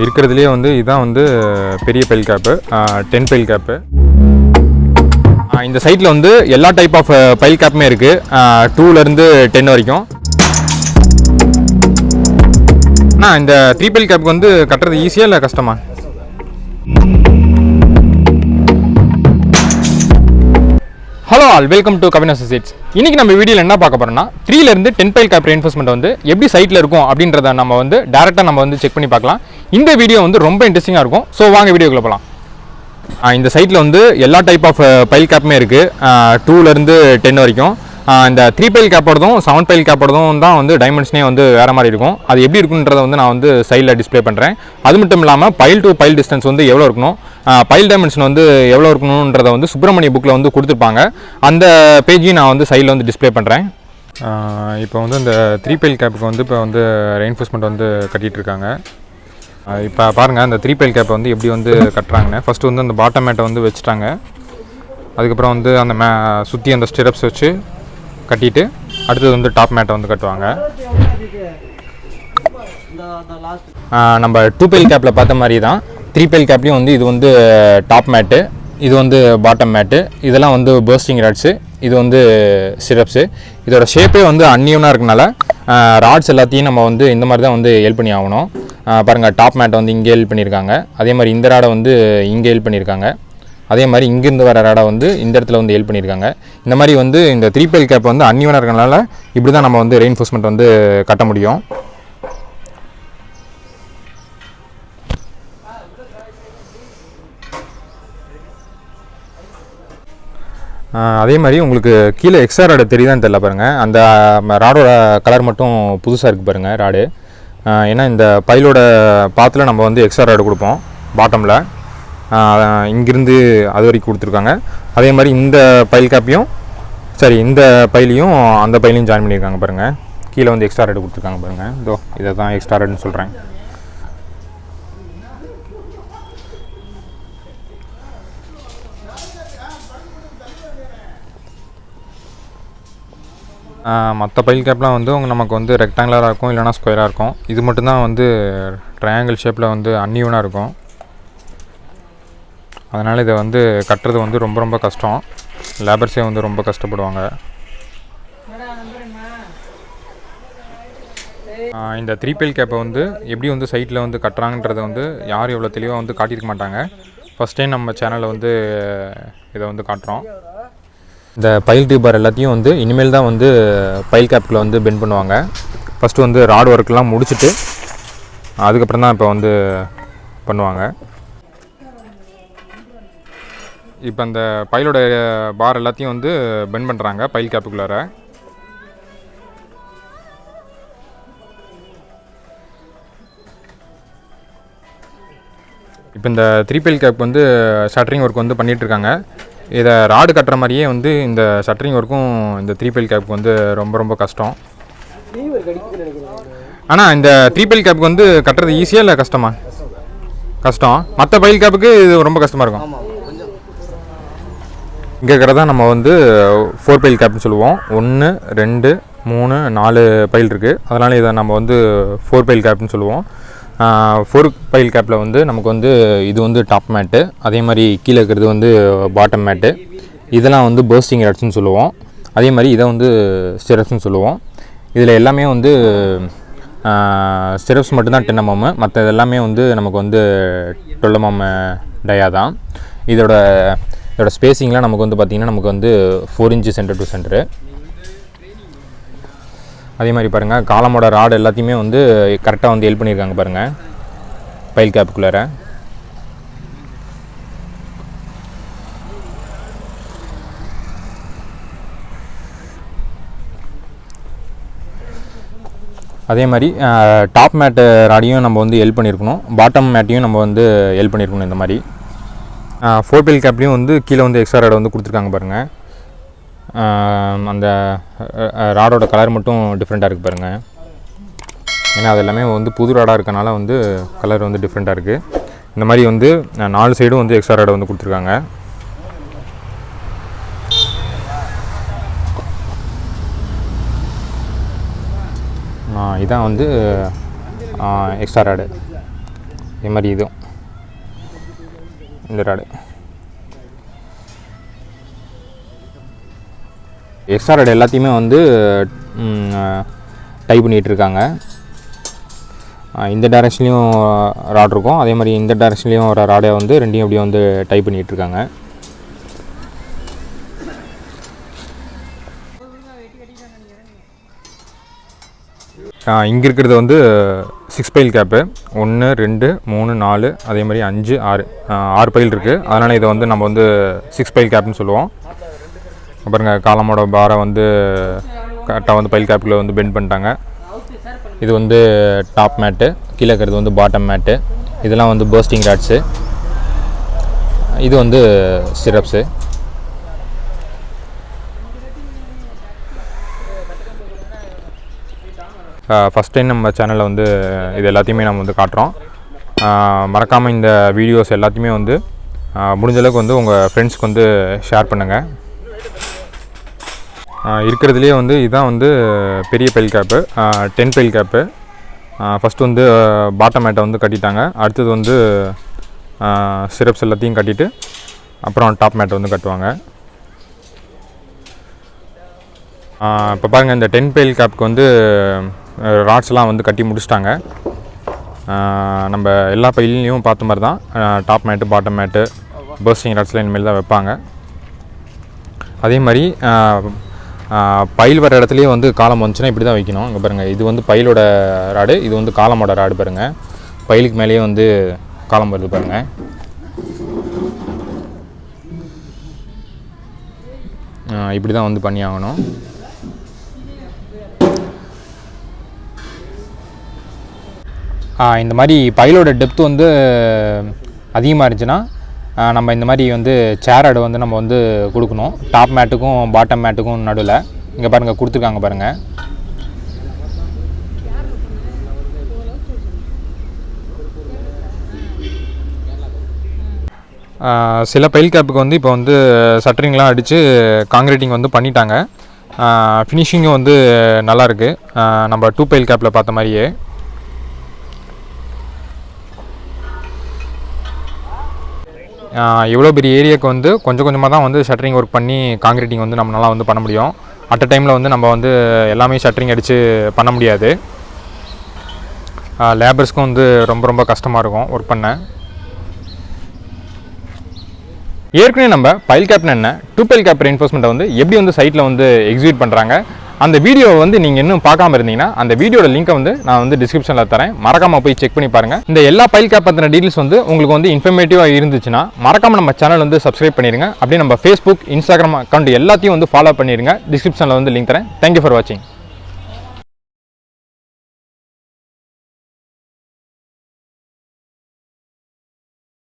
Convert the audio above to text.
இருக்கிறதுலே வந்து இதுதான் வந்து பெரிய பைல் கேப்பு, 10 பைல் கேப்பு. இந்த சைட்டில் வந்து எல்லா டைப் ஆஃப் பைல் கேப்புமே இருக்குது, 2லேருந்து 10 வரைக்கும். அண்ணா இந்த 3 பைல் கேப்புக்கு வந்து கட்டுறது ஈஸியாக இல்லை கஷ்டமா? Hello all, welcome to Kavin Associates. இன்றைக்கி நம்ம வீடியோவில் என்ன பார்க்க போகிறோம்னா 3லேருந்து 10 பைல் கேப் ரெயின்ஃபோர்ஸ்மெண்ட் வந்து எப்படி சைட்டில் இருக்கும் அப்படின்றத நம்ம வந்து டேரெக்டாக நம்ம வந்து செக் பண்ணி பார்க்கலாம். இந்த வீடியோ வந்து ரொம்ப இன்ட்ரெஸ்டிங்காக இருக்கும். ஸோ வாங்க வீடியோக்குள்ள போகலாம். இந்த சைட்டில் வந்து எல்லா டைப் ஆஃப் பைல் கேப்புமே இருக்குது, 2லேருந்து 10 வரைக்கும். இந்த 3 பைல் கேப்போடதும் 7 பைல் கேப்போடதும் தான் வந்து டைமென்ஷனே வந்து வேறு மாதிரி இருக்கும். அது எப்படி இருக்குன்றதை வந்து நான் வந்து சைடில் டிஸ்பிளே பண்ணுறேன். அது மட்டும் இல்லாமல் பைல் டு பைல் டிஸ்டன்ஸ் வந்து எவ்வளோ இருக்கணும், பைல் டைமென்ஷன் வந்து எவ்வளோ இருக்கணுன்றதை வந்து சுப்பிரமணிய புக்கில் வந்து கொடுத்துருப்பாங்க. அந்த பேஜையும் நான் வந்து சைடில் வந்து டிஸ்பிளே பண்ணுறேன். இப்போ வந்து இந்த 3 பைல் கேப்புக்கு வந்து இப்போ வந்து ரெயின்ஃபோர்ஸ்மெண்ட் வந்து கட்டிகிட்டு இருக்காங்க. இப்போ பாருங்கள் அந்த 3 பைல் கேப்பை வந்து எப்படி வந்து கட்டுறாங்கன்னு. ஃபஸ்ட்டு வந்து அந்த பாட்டம் மேட்டை வந்து வச்சுட்டாங்க. அதுக்கப்புறம் வந்து அந்த சுற்றி அந்த ஸ்டிரப்ஸ் வச்சு கட்டிட்டு அடுத்தது வந்து டாப் மேட்டை வந்து கட்டுவாங்க. நம்ம 2 பைல் கேப்பில் பார்த்த மாதிரி தான் 3 பைல் கேப்லேயும் வந்து இது வந்து டாப் மேட்டு, இது வந்து பாட்டம் மேட்டு, இதெல்லாம் வந்து பர்ஸ்டிங் ராட்ஸு, இது வந்து ஸ்டிரப்ஸு. இதோட ஷேப்பே வந்து அன்னியூனாக இருக்கனால ராட்ஸ் எல்லாத்தையும் நம்ம வந்து இந்த மாதிரி தான் வந்து ஹெல்ப் பண்ணி ஆகணும். பாருங்கள், டாப் மேட்டை வந்து இங்கே ஹெல்ப் பண்ணியிருக்காங்க. அதே மாதிரி இந்த ராடை வந்து இங்கே ஹெல்ப் பண்ணியிருக்காங்க. அதே மாதிரி இங்கேருந்து வர ராடை வந்து இந்த இடத்துல வந்து ஹெல்ப் பண்ணியிருக்காங்க. இந்த மாதிரி வந்து இந்த 3 பைல் கேப் வந்து அன்னியூனாக இருக்கனால இப்படி தான் நம்ம வந்து ரெயின்ஃபோர்ஸ்மெண்ட் வந்து கட்ட முடியும். அதே மாதிரி உங்களுக்கு கீழே எக்ஸ்ட்ரா ராடு தெரியுதான்னு தெரியல பாருங்கள். அந்த ராடோட கலர் மட்டும் புதுசாக இருக்குது பாருங்கள் ராடு. ஏன்னா இந்த பைலோட பாத்தில் நம்ம வந்து எக்ஸ்ட்ரா ராடு கொடுப்போம் பாட்டமில், இங்கிருந்து அது வரைக்கும் கொடுத்துருக்காங்க. அதே மாதிரி இந்த பைல் கேப்பையும் இந்த பைலையும் அந்த பைலையும் ஜாயின் பண்ணியிருக்காங்க பாருங்கள். கீழே வந்து எக்ஸ்ட்ரா ராடு கொடுத்துருக்காங்க பாருங்கள். இதோ இதை தான் எக்ஸ்ட்ரா ராடுன்னு சொல்கிறேன். மற்ற பைல் கேப்லாம் வந்து நமக்கு வந்து ரெக்டாங்குலராக இருக்கும், இல்லைனா ஸ்கொயராக இருக்கும். இது மட்டும்தான் வந்து ட்ரையாங்கிள் ஷேப்பில் வந்து அன்னியூனாக இருக்கும். அதனால் இதை வந்து கட்டுறது வந்து ரொம்ப ரொம்ப கஷ்டம். லேபர்ஸே வந்து ரொம்ப கஷ்டப்படுவாங்க. இந்த 3 பைல் கேப்பை வந்து எப்படி வந்து சைட்டில் வந்து கட்டுறாங்கன்றதை வந்து யாரும் எவ்வளோ தெளிவாக வந்து காட்டியிருக்க மாட்டாங்க. ஃபஸ்ட் டைம் நம்ம சேனலில் வந்து இதை வந்து காட்டுறோம். இந்த பைல் டியூபர் எல்லாத்தையும் வந்து இனிமேல் தான் வந்து பைல் கேப்பில் வந்து பெண்ட் பண்ணுவாங்க. ஃபஸ்ட்டு வந்து ராட் ஒர்க்கெலாம் முடிச்சுட்டு அதுக்கப்புறம் தான் இப்போ வந்து பண்ணுவாங்க. இப்போ அந்த பைலோட பார் எல்லாத்தையும் வந்து பெண்ட் பண்ணுறாங்க பைல் கேப்புக்குள்ளார. இப்போ இந்த 3 பைல் கேப் வந்து ஷட்டரிங் ஒர்க் வந்து பண்ணிகிட்ருக்காங்க. இதை ராடு கட்டுற மாதிரியே வந்து இந்த ஷட்டரிங் ஒர்க்கும் இந்த 3 பைல் கேப்புக்கு வந்து ரொம்ப ரொம்ப கஷ்டம். ஆனால் இந்த 3 பைல் கேப்புக்கு வந்து கட்டுறது ஈஸியாக இல்லை கஷ்டமா? கஷ்டம். மற்ற பைல் கேப்புக்கு இது ரொம்ப கஷ்டமாக இருக்கும். இங்கே இருக்கிறதா நம்ம வந்து 4 பைல் கேப்னு சொல்லுவோம். 1 2 3 4 பைல் இருக்குது. அதனால் இதை நம்ம வந்து 4 பைல் கேப்னு சொல்லுவோம். 4 பைல் கேப்பில் வந்து நமக்கு வந்து இது வந்து டாப் மேட்டு, அதே மாதிரி கீழே இருக்கிறது வந்து பாட்டம் மேட்டு, இதெல்லாம் வந்து பர்ஸ்டிங் ராட்ஸ்னு சொல்லுவோம். அதே மாதிரி இதை வந்து ஸ்டிரப்ஸ்னு சொல்லுவோம். இதில் எல்லாமே வந்து ஸ்டிரப்ஸ் மட்டும்தான் 10 mm, மற்ற இதெல்லாமே வந்து நமக்கு வந்து 12 mm டயா தான். இதோட ஸ்பேஸிங்லாம் நமக்கு வந்து பார்த்திங்கன்னா நமக்கு வந்து 4 inch சென்டர் டு சென்டரு. அதே மாதிரி பாருங்கள், காலமோட ராடு எல்லாத்தையுமே வந்து கரெக்டாக வந்து ஹெல்ப் பண்ணியிருக்காங்க பாருங்கள் பைல் கேப்புக்குள்ளார. அதே மாதிரி டாப் மேட்டு ராடியும் நம்ம வந்து ஹெல்ப் பண்ணியிருக்கணும், பாட்டம் மேட்டையும் நம்ம வந்து ஹெல்ப் பண்ணியிருக்கணும். இந்த மாதிரி 4 பைல் கேப்லேயும் வந்து கீழே வந்து எக்ஸ்ட்ரா ராடு வந்து கொடுத்துருக்காங்க பாருங்கள். அந்த ராடோட கலர் மட்டும் டிஃப்ரெண்ட்டாக இருக்குது பாருங்கள். ஏன்னா அது எல்லாமே வந்து புது ராடாக இருக்கனால வந்து கலர் வந்து டிஃப்ரெண்ட்டாக இருக்குது. இந்த மாதிரி வந்து 4 சைடும் வந்து எக்ஸ்ட்ரா ராடை வந்து கொடுத்துருக்காங்க. இதான் வந்து எக்ஸ்ட்ரா ராடு. இதே மாதிரி இதுவும் இந்த ராடு எக்ஸ்ட்ரா ராடு எல்லாத்தையுமே வந்து டை பண்ணிகிட்ருக்காங்க. இந்த டைரெக்ஷன்லேயும் ராட் இருக்கும், அதே மாதிரி இந்த டைரெக்ஷன்லேயும் ஒரு ராடை வந்து ரெண்டையும் அப்படியே வந்து டை பண்ணிகிட்ருக்காங்க. இங்கே இருக்கிறது வந்து 6 பைல் கேப்பு. 1 2 3 4 அதே மாதிரி 5 6 பைல் இருக்குது. அதனால் இதை வந்து நம்ம வந்து 6 பைல் கேப்னு சொல்லுவோம். பாருங்கள், காலமோட பாரை வந்து கரெக்டாக வந்து பைல் கேப்புக்குள்ளே வந்து பெண்ட் பண்ணிட்டாங்க. இது வந்து டாப் மேட்டு, கீழே இருக்கிறது வந்து பாட்டம் மேட்டு. இதெல்லாம் வந்து பர்ஸ்டிங் ராட்ஸு. இது வந்து சிரப்ஸு. ஃபஸ்ட் டைம் நம்ம சேனலில் வந்து இது எல்லாத்தையுமே நம்ம வந்து காட்டுறோம். மறக்காமல் இந்த வீடியோஸ் எல்லாத்தையுமே வந்து முடிஞ்சளவுக்கு வந்து உங்கள் ஃப்ரெண்ட்ஸ்க்கு வந்து ஷேர் பண்ணுங்கள். இருக்கிறதுலே வந்து இதுதான் வந்து பெரிய pile cap, 10 pile cap. First வந்து பாட்டம் மேட்டை வந்து கட்டிட்டாங்க. அடுத்தது வந்து சிரப்ஸ் எல்லாத்தையும் கட்டிட்டு அப்புறம் டாப் மேட்டை வந்து கட்டுவாங்க. இப்போ பாருங்கள், இந்த 10 பைல் கேப்புக்கு வந்து ராட்ஸ்லாம் வந்து கட்டி முடிச்சிட்டாங்க. நம்ம எல்லா பைலையும் பார்த்த மாதிரி தான் டாப் மேட்டு, பாட்டம் மேட்டு, பர்ஸ்டிங் ராட்ஸ்லாம் இனிமேல் தான் வைப்பாங்க. அதே மாதிரி பைல் வர இடத்துலையே வந்து காலம் வந்துச்சுன்னா இப்படி தான் வைக்கணும். இங்கே பாருங்கள், இது வந்து பைலோட ராடு, இது வந்து காலமோட ராடு. பாருங்கள், பைலுக்கு மேலேயே வந்து காலம் வருது பாருங்கள். இப்படி தான் வந்து பண்ணி ஆகணும். இந்த மாதிரி பைலோட டெப்த் வந்து அதிகமாக இருந்துச்சுன்னா நம்ம இந்த மாதிரி வந்து சேர் ராடு வந்து நம்ம வந்து கொடுக்கணும். டாப் மேட்டுக்கும் பாட்டம் மேட்டுக்கும் நடுவில் இங்கே பாருங்கள் கொடுத்துருக்காங்க பாருங்கள். சில பைல் கேப்புக்கு வந்து இப்போ வந்து சட்டரிங்லாம் அடித்து காங்கிரீட்டிங் வந்து பண்ணிட்டாங்க. ஃபினிஷிங்கும் வந்து நல்லாயிருக்கு, நம்ம 2 பைல் கேப்பில் பார்த்த மாதிரியே. இவ்வளோ பெரிய ஏரியாவுக்கு வந்து கொஞ்சம் கொஞ்சமாக தான் வந்து ஷட்டரிங் ஒர்க் பண்ணி காங்கிரீட்டிங் வந்து நம்மளால் வந்து பண்ண முடியும். அட் அ டைமில் வந்து நம்ம வந்து எல்லாமே ஷட்டரிங் அடித்து பண்ண முடியாது. லேபர்ஸ்க்கும் வந்து ரொம்ப ரொம்ப கஷ்டமாக இருக்கும் ஒர்க் பண்ண. ஏற்கனவே நம்ம பைல் கேப்னு என்ன, 2 பைல் கேப் ரெயின்ஃபோர்ஸ்மெண்ட்டை வந்து எப்படி வந்து சைட்டில் வந்து எக்ஸிக்யூட் பண்ணுறாங்க, அந்த வீடியோவை வந்து நீங்கள் இன்னும் பார்க்காம இருந்தீங்கன்னா அந்த வீடியோட லிங்கை வந்து நான் வந்து டிஸ்கிரிப்ஷனில் தரேன். மறக்காமல் போய் செக் பண்ணி பாருங்கள். இந்த எல்லா பைல் கேப் பற்றின டீட்டெயில்ஸ் வந்து உங்களுக்கு வந்து இன்ஃபர்மேட்டிவாக இருந்துச்சுன்னா மறக்காமல் நம்ம சேனல் வந்து சப்ஸ்கிரைப் பண்ணிடுங்க. அப்படியே நம்ம ஃபேஸ்புக், இன்ஸ்டாகிராம் அக்கௌண்ட் எல்லாத்தையும் வந்து ஃபாலோ பண்ணிடுங்க. டிஸ்கிரிப்ஷனில் வந்து லிங்க் தரேன். தேங்க்யூ ஃபார் வாட்சிங்.